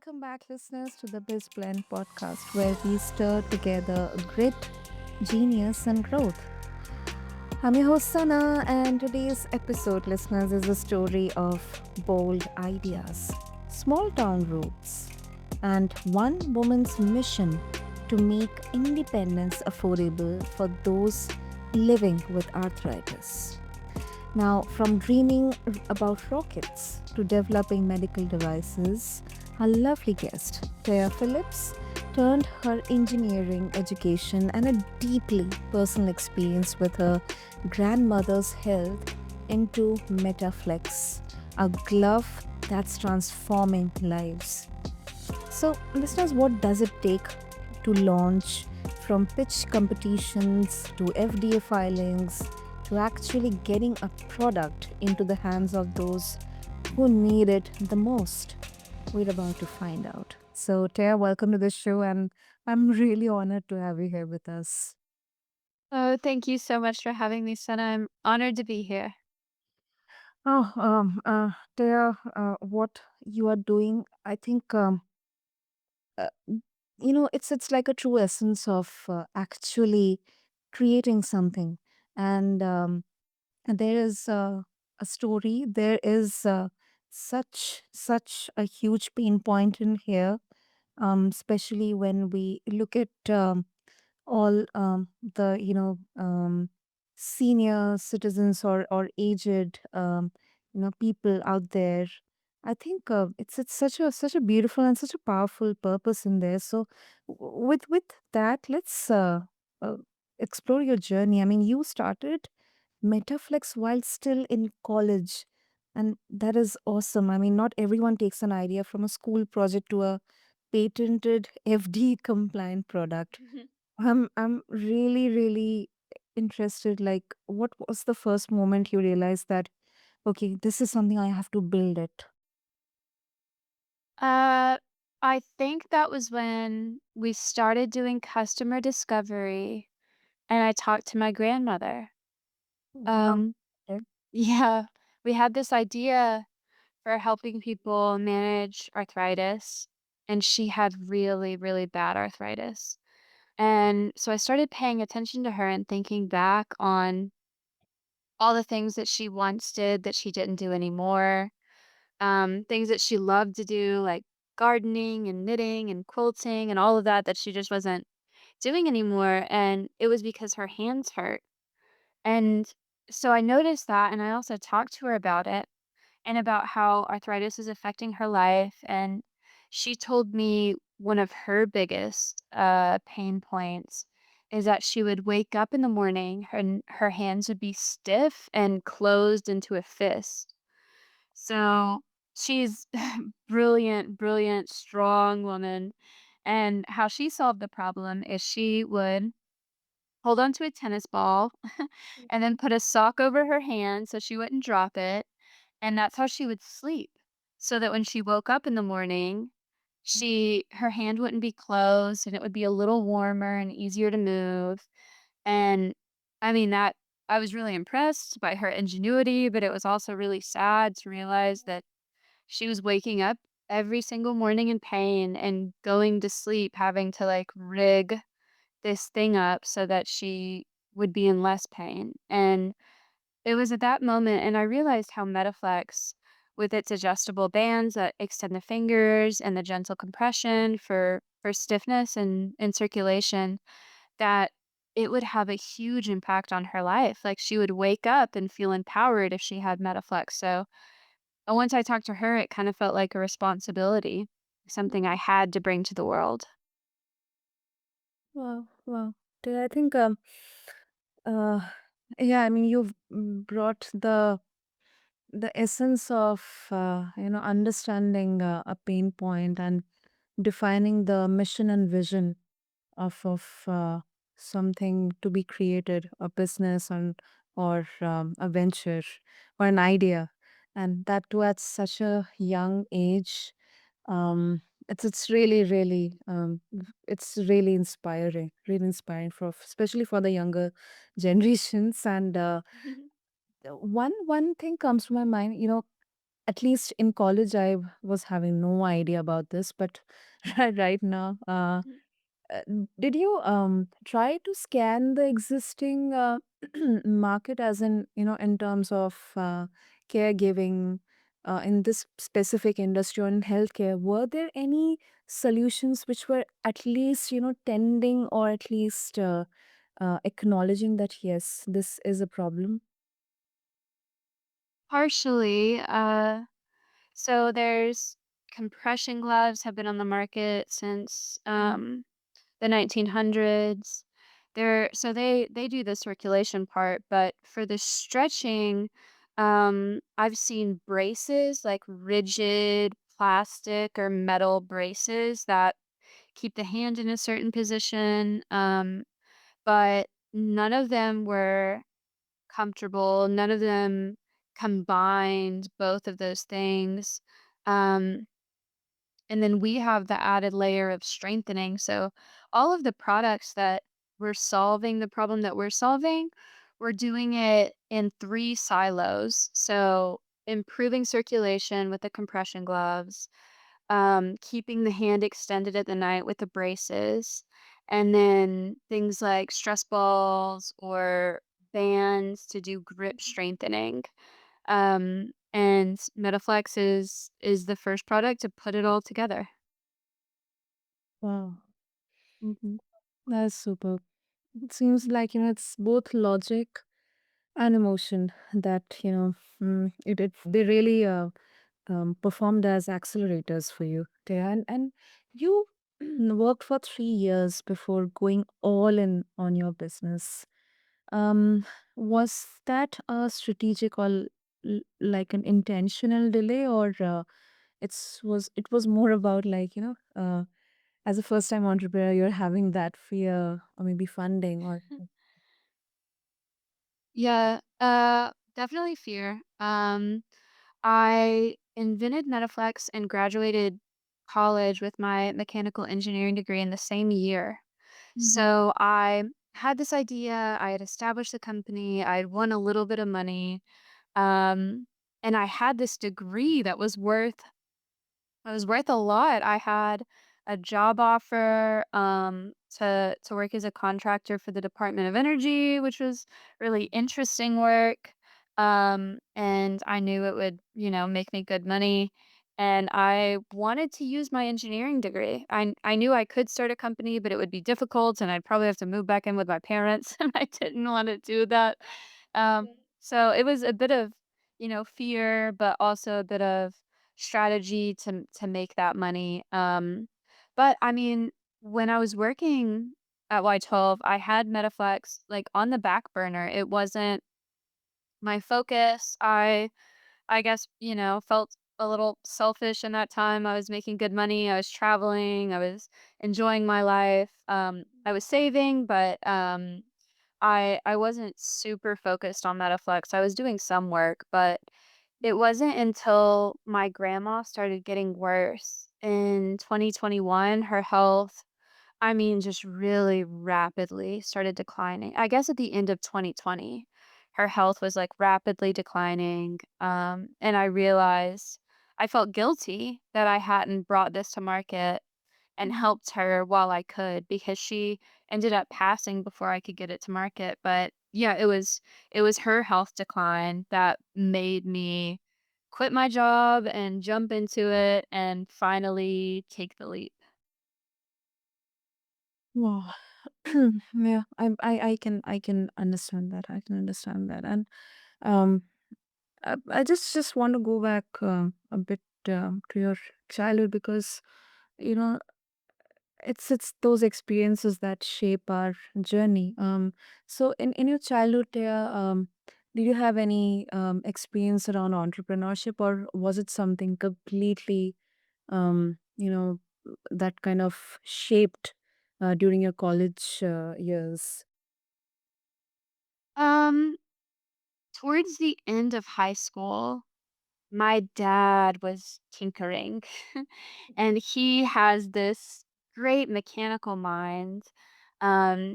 welcome back, listeners, to the BizBlend podcast, where we stir together grit, genius, and growth. I'm your host, Sana, and today's episode, listeners, is a story of bold ideas, small town roots, and one woman's mission to make independence affordable for those living with arthritis. Now, from dreaming about rockets to developing medical devices, our lovely guest, Téa Phillips, turned her engineering education and a deeply personal experience with her grandmother's health into Metaflex, a glove that's transforming lives. So, listeners, what does it take to launch from pitch competitions to FDA filings to actually getting a product into the hands of those who need it the most? We're about to find out. So, Taya, welcome to the show, and I'm really honored to have you here with us. Oh, thank you so much for having me, Sana. I'm honored to be here. Taya, what you are doing, I think, uh, it's like a true essence of actually creating something, and there is a story. There is such a huge pain point in here, especially when we look at all the senior citizens or aged people out there. I think it's such a beautiful and such a powerful purpose in there. So with that, let's uh, explore your journey. I mean, you started Metaflex while still in college, and that is awesome. I mean, not everyone takes an idea from a school project to a patented FD compliant product. I'm really interested. Like, what was the first moment you realized that, okay, this is something I have to build it? Uh, I think that was when we started doing customer discovery and I talked to my grandmother. Wow. Um, Okay. yeah, we had this idea for helping people manage arthritis, and she had really, really bad arthritis. And so I started paying attention to her and thinking back on all the things that she once did that she didn't do anymore. Things that she loved to do, like gardening and knitting and quilting and all of that, that she just wasn't doing anymore. And it was because her hands hurt. And so I noticed that. And I also talked to her about it and about how arthritis is affecting her life. And she told me one of her biggest pain points is that she would wake up in the morning and her hands would be stiff and closed into a fist. So she's brilliant, brilliant, strong woman. And how she solved the problem is she would hold on to a tennis ball and then put a sock over her hand so she wouldn't drop it. And that's how she would sleep. So that when she woke up in the morning, her hand wouldn't be closed and it would be a little warmer and easier to move. And I mean that I was really impressed by her ingenuity, but it was also really sad to realize that she was waking up every single morning in pain and going to sleep having to, like, rig this thing up so that she would be in less pain, and it was at that moment and I realized how Metaflex, with its adjustable bands that extend the fingers and the gentle compression for stiffness and circulation, that it would have a huge impact on her life, like, she would wake up and feel empowered if she had Metaflex, so once I talked to her, it kind of felt like a responsibility, something I had to bring to the world. Wow, wow. I think uh yeah, I mean, you've brought the essence of understanding a pain point and defining the mission and vision of something to be created, a business or a venture or an idea, and that too at such a young age. It's it's really inspiring for especially for the younger generations. And one thing comes to my mind. At least in college, I was having no idea about this, but right now, did you try to scan the existing market, as in, in terms of caregiving in this specific industry or in healthcare? Were there any solutions which were at least, tending or at least acknowledging that, yes, this is a problem? Partially, so there's compression gloves have been on the market since the 1900s. They do the circulation part, but for the stretching, I've seen braces, like rigid plastic or metal braces that keep the hand in a certain position, but none of them were comfortable. None of them combined both of those things. Um, and then we have the added layer of strengthening. So all of the products that we're solving, the problem that we're solving, we're doing it in three silos. So improving circulation with the compression gloves, keeping the hand extended at the night with the braces, and then things like stress balls or bands to do grip strengthening. And Metaflex is the first product to put it all together. Wow, Mhm. that's super. It seems like, it's both logic and emotion that, they really performed as accelerators for you, Taya. And you worked for 3 years before going all in on your business. Um, was that a strategic or like an intentional delay, or it was more about, like, as a first time entrepreneur, you're having that fear or maybe funding or. Yeah, definitely fear. I invented Metaflex and graduated college with my mechanical engineering degree in the same year. Mhm. So I had this idea, I had established the company, I had won a little bit of money, um, and I had this degree that was worth it was worth a lot. I had a job offer to work as a contractor for the Department of Energy, which was really interesting work. And I knew it would, make me good money. And I wanted to use my engineering degree. I knew I could start a company, but it would be difficult and I'd probably have to move back in with my parents, and I didn't want to do that. So it was a bit of, fear, but also a bit of strategy to make that money. But I mean, when I was working at Y12, I had Metaflex like on the back burner. It wasn't my focus. I guess, felt a little selfish in that time. I was making good money. I was traveling. I was enjoying my life. I was saving, but I wasn't super focused on Metaflex. I was doing some work, but it wasn't until my grandma started getting worse in 2021, her health, I mean, just really rapidly started declining. I guess at the end of 2020, her health was like rapidly declining. And I realized I felt guilty that I hadn't brought this to market and helped her while I could, because she ended up passing before I could get it to market. But yeah, it was her health decline that made me quit my job and jump into it and finally take the leap. Wow. Yeah, I can understand that. I can understand that. And um I just want to go back a bit to your childhood, because you know it's those experiences that shape our journey. So in your childhood, did you have any experience around entrepreneurship, or was it something completely um, you know that kind of shaped during your college years? Um, Towards the end of high school, my dad was tinkering, and he has this great mechanical mind.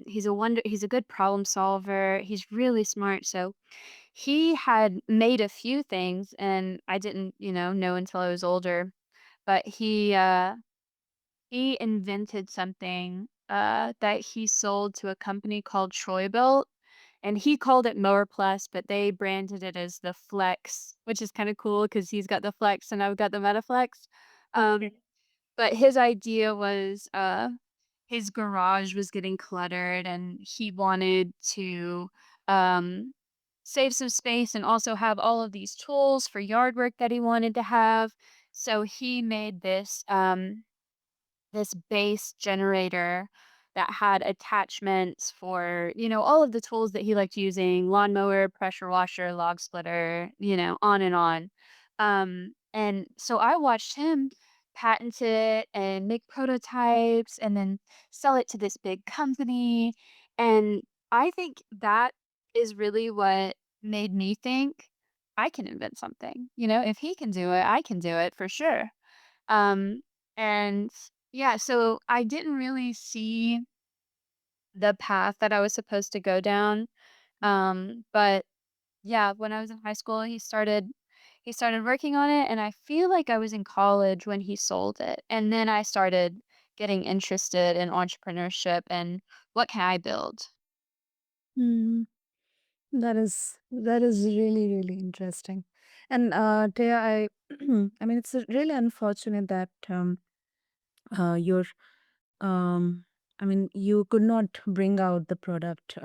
He's a good problem solver. He's really smart. So he had made a few things, and I didn't, know until I was older, but he invented something, that he sold to a company called Troy-Bilt, and he called it Mower Plus, but they branded it as the Flex, which is kinda cool because 'cause he's got the Flex and I've got the Metaflex. Okay. But his idea was, his garage was getting cluttered, and he wanted to, um, save some space and also have all of these tools for yard work that he wanted to have. So he made this base generator that had attachments for, all of the tools that he liked using, lawnmower, pressure washer, log splitter, on and on. And so I watched him patent it and make prototypes and then sell it to this big company. And I think that is really what made me think I can invent something. If he can do it, I can do it for sure. Um, and yeah, so I didn't really see the path that I was supposed to go down. But yeah, when I was in high school, he started working on it, and I feel like I was in college when he sold it. And then I started getting interested in entrepreneurship and what can I build? Hmm. That is really, really interesting. And Taya, I I mean, it's really unfortunate that you're I mean, you could not bring out the product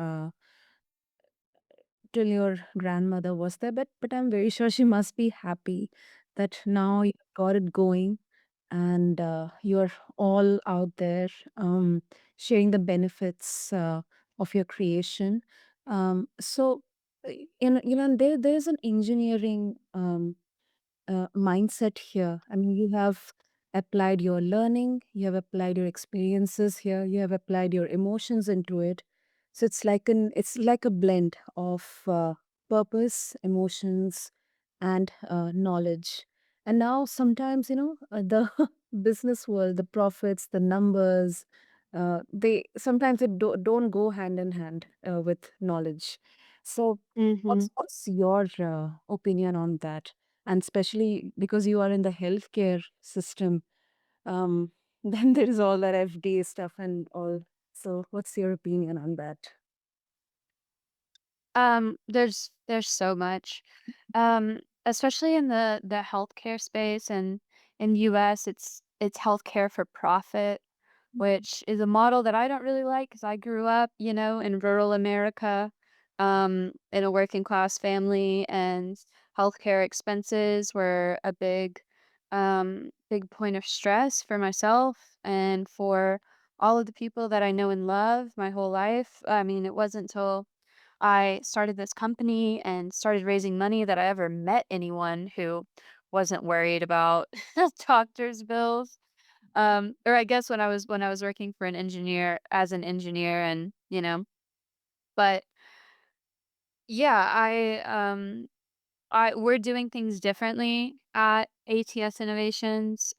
till your grandmother was there, but I'm very sure she must be happy that now you got it going, and you're all out there sharing the benefits of your creation. So, there's an engineering mindset here. I mean, you have applied your learning, you have applied your experiences here, you have applied your emotions into it. So it's like a blend of purpose, emotions, and knowledge. And now sometimes the business world, the profits, the numbers, they sometimes don't go hand in hand with knowledge. So Mhm. what's your opinion on that? And especially because you are in the healthcare system, um, then there is all that FDA stuff and all. So, what's your opinion on that? There's so much. Especially in the healthcare space and in US, it's healthcare for profit, which is a model that I don't really like because I grew up, in rural America, in a working class family, and healthcare expenses were a big point of stress for myself and for all of the people that I know and love my whole life. I mean, it wasn't till I started this company and started raising money that I ever met anyone who wasn't worried about doctor's bills. Or I guess when I was working for an engineer as an engineer and, but yeah, we're doing things differently at ATS Innovations.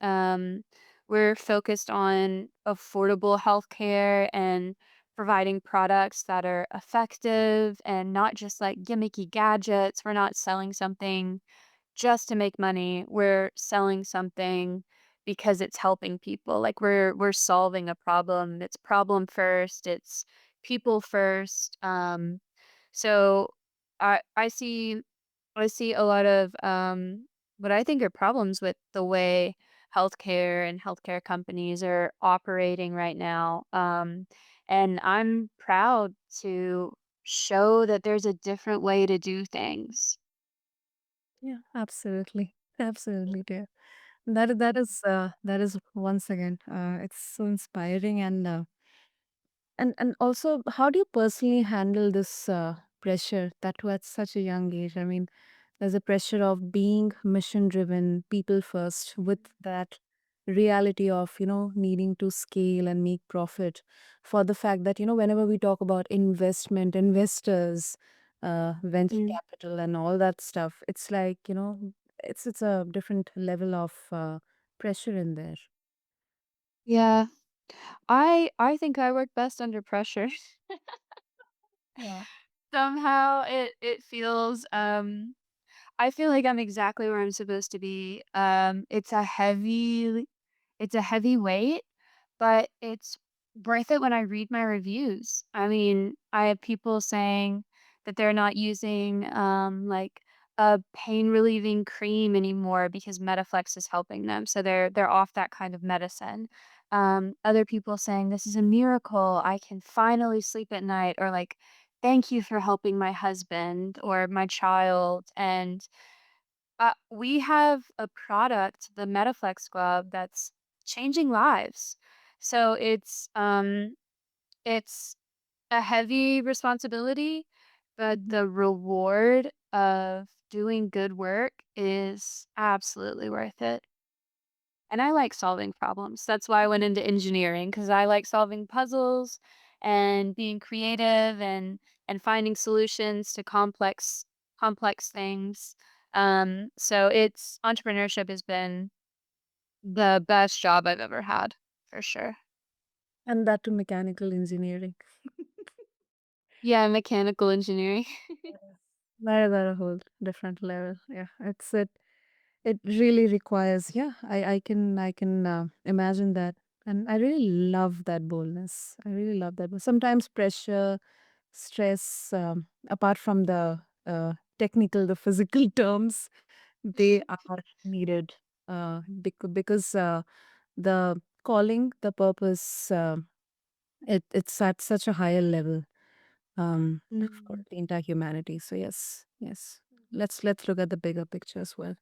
We're focused on affordable healthcare and providing products that are effective and not just like gimmicky gadgets. We're not selling something just to make money. We're selling something because it's helping people. Like we're solving a problem. It's problem first. It's people first. So I see a lot of what I think are problems with the way healthcare and healthcare companies are operating right now. And I'm proud to show that there's a different way to do things. Yeah, absolutely, absolutely, dear. That is once again, it's so inspiring, and also, how do you personally handle this pressure that too at such a young age? I mean, there's a pressure of being mission driven, people first, with that reality of needing to scale and make profit. For the fact that whenever we talk about investment, investors, venture Mm. capital, and all that stuff, it's like it's a different level of pressure in there. Yeah, I think I work best under pressure. Yeah. Somehow it feels, I feel like I'm exactly where I'm supposed to be. It's a heavy weight, but it's worth it when I read my reviews. I mean, I have people saying that they're not using, like, a pain relieving cream anymore because Metaflex is helping them, so they're off that kind of medicine. Other people saying, "This is a miracle, I can finally sleep at night," or like, "Thank you for helping my husband or my child," and we have a product, the Metaflex glove, that's changing lives. So it's a heavy responsibility, but Mhm. the reward of doing good work is absolutely worth it. And I like solving problems. That's why I went into engineering because I like solving puzzles and being creative and finding solutions to complex things. So it's entrepreneurship has been the best job I've ever had, for sure. And that to mechanical engineering. Yeah, mechanical engineering. That is at a whole different level. Yeah, it really requires. Yeah, I can imagine that, and I really love that boldness. I really love that. But sometimes pressure, stress, apart from the technical, the physical terms, they are needed because the calling, the purpose, it's at such a higher level for Mm. the entire humanity. So yes, yes. Let's look at the bigger picture as well.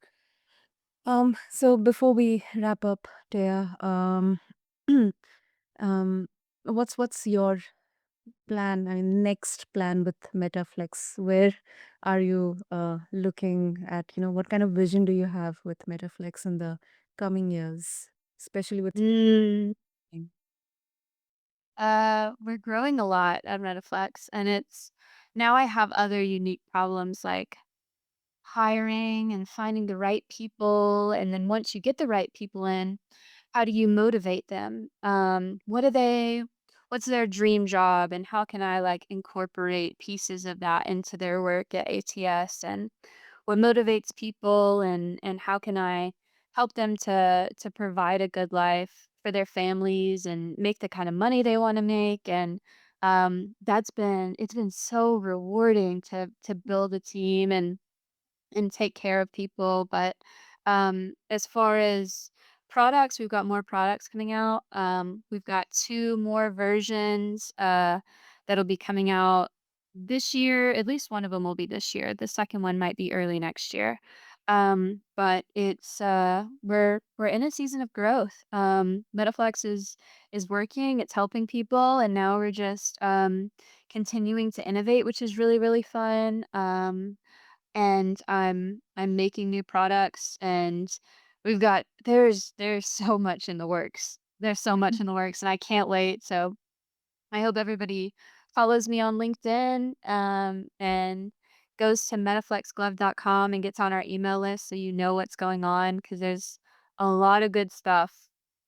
So before we wrap up, Taya, um, what's your plan? I mean, next plan with Metaflex. Where are you looking at? What kind of vision do you have with Metaflex in the coming years, especially with Mm. We're growing a lot at Metaflex, and it's now I have other unique problems like hiring and finding the right people. And then once you get the right people in, how do you motivate them? What's their dream job? And how can I like incorporate pieces of that into their work at ATS? And what motivates people and how can I help them to provide a good life for their families and make the kind of money they want to make and it's been so rewarding to build a team and take care of people. But as far as products, we've got more products coming out. We've got two more versions that'll be coming out this year. At least one of them will be this year. The second one might be early next year. But it's we're in a season of growth. Metaflex is working. It's helping people, and now we're just continuing to innovate, which is really really fun. And I'm making new products and there's so much in the works. There's so much in the works and I can't wait. So I hope everybody follows me on LinkedIn and goes to metaflexglove.com and gets on our email list so you know what's going on because there's a lot of good stuff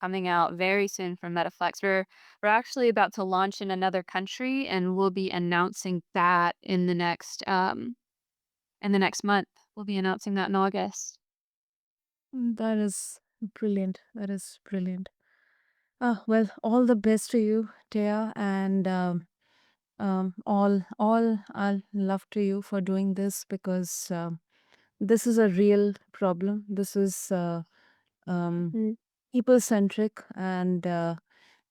coming out very soon from Metaflex. We're actually about to launch in another country and we'll be announcing that in the next month. We'll be announcing that in August. That is brilliant. That is brilliant. Well, all the best to you, Taya, and all our love to you for doing this because this is a real problem. This is um, Mm, people centric and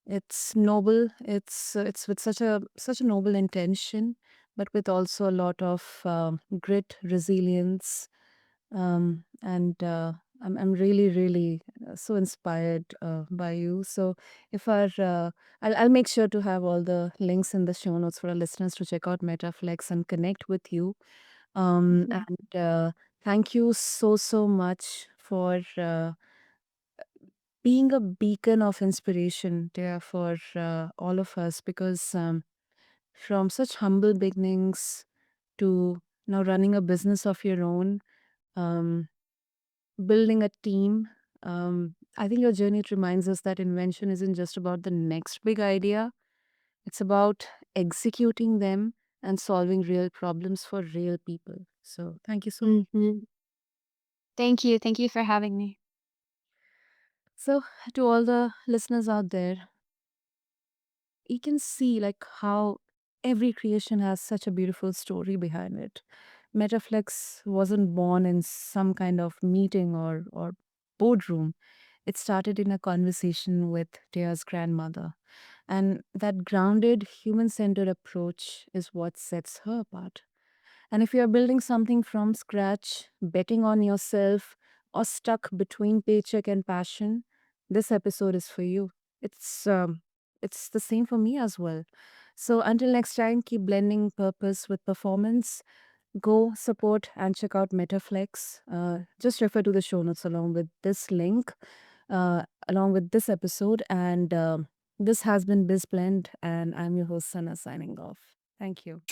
it's noble. It's with such a noble intention, but with also a lot of grit, resilience, and I'm really really so inspired by you. So if I'll make sure to have all the links in the show notes for our listeners to check out Metaflex and connect with you. mhm. And thank you so much for being a beacon of inspiration there for all of us because from such humble beginnings to now running a business of your own, um, building a team. I think your journey reminds us that invention isn't just about the next big idea, it's about executing them and solving real problems for real people. So, thank you so much. Mhm. Thank you. Thank you for having me. So, to all the listeners out there, you can see like how every creation has such a beautiful story behind it. Metaflex wasn't born in some kind of meeting or boardroom. It started in a conversation with Tea's grandmother. And that grounded, human centered approach is what sets her apart. And if you're building something from scratch, betting on yourself, or stuck between paycheck and passion, this episode is for you. It's um, it's the same for me as well. So until next time, keep blending purpose with performance. Go support and check out Metaflex. Just refer to the show notes along with this link, along with this episode. And this has been BizBlend, and I'm your host Sana signing off. Thank you.